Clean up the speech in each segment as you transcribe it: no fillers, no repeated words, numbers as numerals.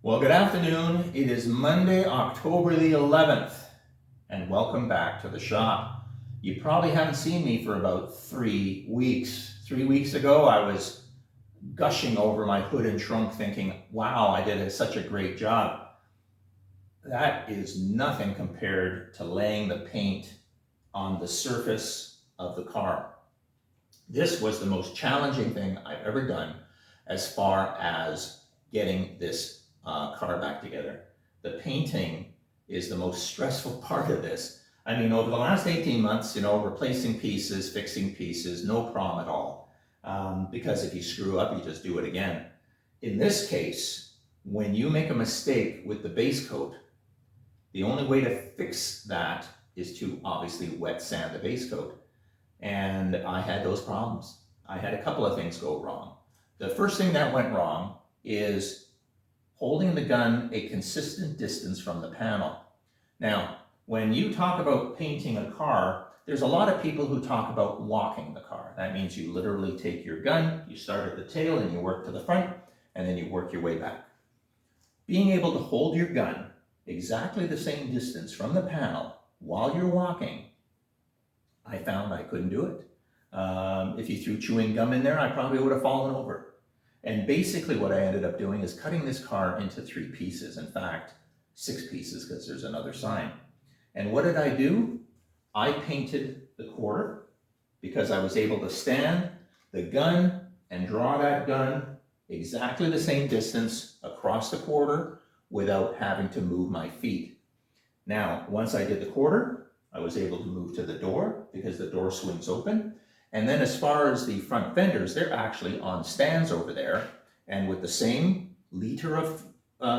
Well, good afternoon. It is Monday, October the 11th, and welcome back to the shop. You probably haven't seen me for about 3 weeks. 3 weeks ago, I was gushing over my hood and trunk thinking, wow, I did such a great job. That is nothing compared to laying the paint on the surface of the car. This was the most challenging thing I've ever done as far as getting this car back together. The painting is the most stressful part of this. I mean, over the last 18 months, replacing pieces, fixing pieces, no problem at all. Because if you screw up, you just do it again. In this case, when you make a mistake with the base coat, the only way to fix that is to obviously wet sand the base coat. And I had those problems. I had a couple of things go wrong. The first thing that went wrong is holding the gun a consistent distance from the panel. Now, when you talk about painting a car, there's a lot of people who talk about walking the car. That means you literally take your gun, you start at the tail and you work to the front, and then you work your way back. Being able to hold your gun exactly the same distance from the panel while you're walking, I found I couldn't do it. If you threw chewing gum in there, I probably would have fallen over. And basically what I ended up doing is cutting this car into 3 pieces. In fact, 6 pieces because there's another sign. And what did I do? I painted the quarter because I was able to stand the gun and draw that gun exactly the same distance across the quarter without having to move my feet. Now, once I did the quarter, I was able to move to the door because the door swings open. And then as far as the front fenders, they're actually on stands over there and with the same liter of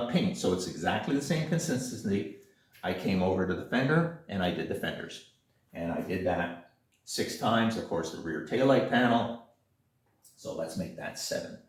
paint. So it's exactly the same consistency. I came over to the fender and I did the fenders. And I did that 6 times, of course, the rear taillight panel. So let's make that 7.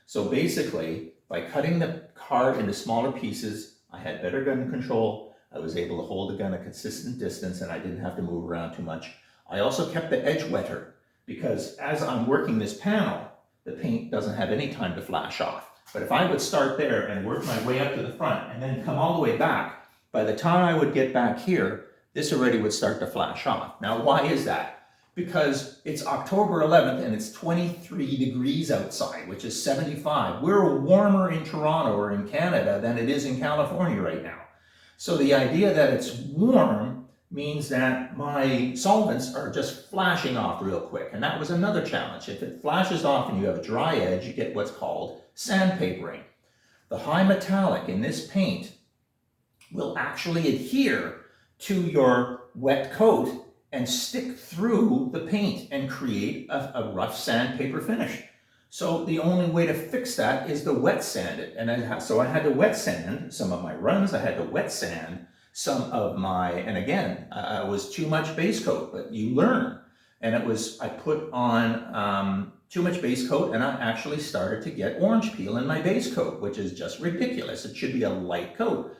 So basically, by cutting the car into smaller pieces, I had better gun control. I was able to hold the gun a consistent distance and I didn't have to move around too much. I also kept the edge wetter because as I'm working this panel, the paint doesn't have any time to flash off. But if I would start there and work my way up to the front and then come all the way back, by the time I would get back here, this already would start to flash off. Now, why is that? Because it's October 11th and it's 23 degrees outside, which is 75. We're warmer in Toronto or in Canada than it is in California right now. So the idea that it's warm means that my solvents are just flashing off real quick. And that was another challenge. If it flashes off and you have a dry edge, you get what's called sandpapering. The high metallic in this paint will actually adhere to your wet coat and stick through the paint and create a rough sandpaper finish. So the only way to fix that is to wet sand it. And so I had to wet sand some of my runs. I had to wet sand some of my, and again, it was too much base coat, but you learn. And I put on too much base coat and I actually started to get orange peel in my base coat, which is just ridiculous. It should be a light coat.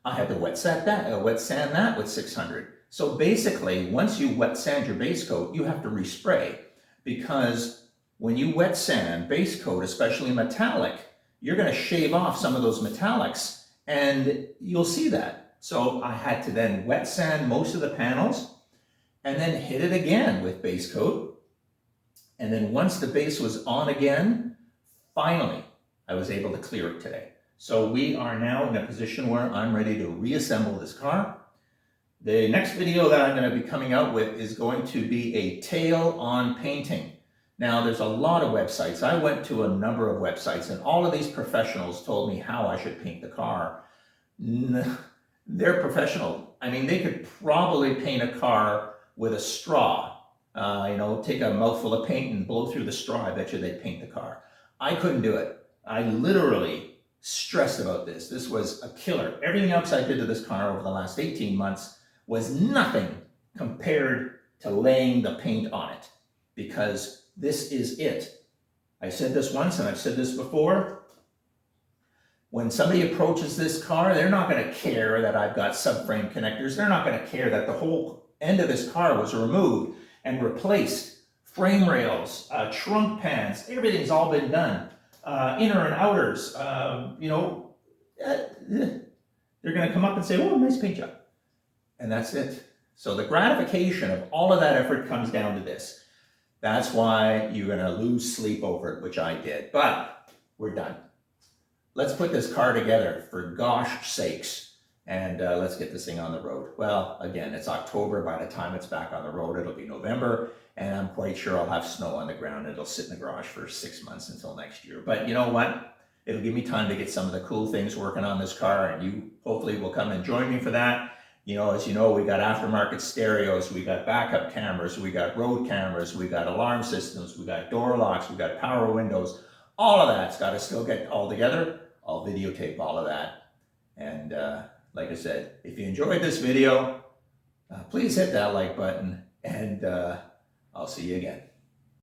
I had to wet sand that with 600. So basically, once you wet sand your base coat, you have to respray because when you wet sand base coat, especially metallic, you're going to shave off some of those metallics and you'll see that. So I had to then wet sand most of the panels and then hit it again with base coat. And then once the base was on again, finally, I was able to clear it today. So we are now in a position where I'm ready to reassemble this car. The next video that I'm going to be coming out with is going to be a tail on painting. Now, there's a lot of websites. I went to a number of websites and all of these professionals told me how I should paint the car. They're professional. I mean, they could probably paint a car with a straw. Take a mouthful of paint and blow through the straw. I bet you they'd paint the car. I couldn't do it. I literally stressed about this. This was a killer. Everything else I did to this car over the last 18 months was nothing compared to laying the paint on it because this is it. I said this once and I've said this before. When somebody approaches this car, they're not going to care that I've got subframe connectors. They're not going to care that the whole end of this car was removed and replaced. Frame rails, trunk pans, everything's all been done. Inner and outers, they're going to come up and say, oh, nice paint job. And that's it. So the gratification of all of that effort comes down to this. That's why you're going to lose sleep over it, which I did. But we're done. Let's put this car together, for gosh sakes, and let's get this thing on the road. Well, again, it's October. By the time it's back on the road, it'll be November, and I'm quite sure I'll have snow on the ground. It'll sit in the garage for 6 months until next year. But you know what? It'll give me time to get some of the cool things working on this car, and you hopefully will come and join me for that. You know, as you know, we got aftermarket stereos, we got backup cameras, we got road cameras, we got alarm systems, we got door locks, we got power windows. All of that's got to still get all together. I'll videotape all of that. And like I said, if you enjoyed this video, please hit that like button, and I'll see you again.